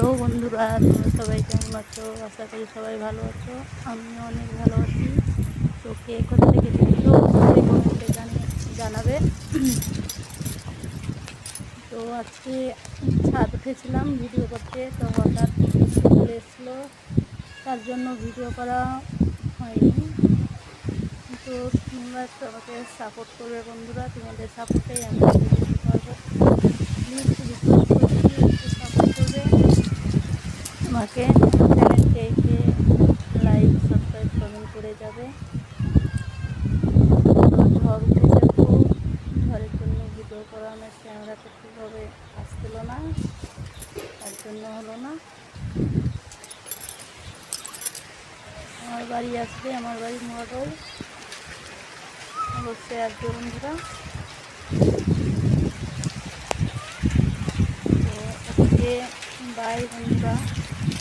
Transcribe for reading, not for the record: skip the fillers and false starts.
Hello বন্ধুরা, তোমরা সবাই কেমন আছো? আশা করি সবাই ভালো আছো। আমিও অনেক ভালো আছি। তো কে কোথা থেকে দেখছো অবশ্যই কমেন্টে জানাবে। তো আজকে ছাদ উঠেছিলাম ভিডিও করতে, তো হঠাৎ বৃষ্টি চলে এসেছিলো, তার জন্য ভিডিও করা হয়নি। তো তোমরা একটু আমাকে সাপোর্ট করবে বন্ধুরা, তোমাদের সাপোর্টেই আমি আগে যেতে পারবো। প্লিজ রিকোয়েস্ট করছি, একটু সাপোর্ট করবে আমাকে। চ্যানেলটিকে লাইক, সাবস্ক্রাইব, কমেন্ট করে যাবে। ঝড় উঠেছে খুব, ঝড়ের জন্য ভিডিও করা আমার ক্যামেরাতে ঠিকভাবে আসছিল না, তার জন্য হলো না। আমার বাড়ি আসবে, আমার বাড়ি মহাডল, অবশ্যই আসবে বন্ধুরা। তো আজকে বাই বন্ধুরা।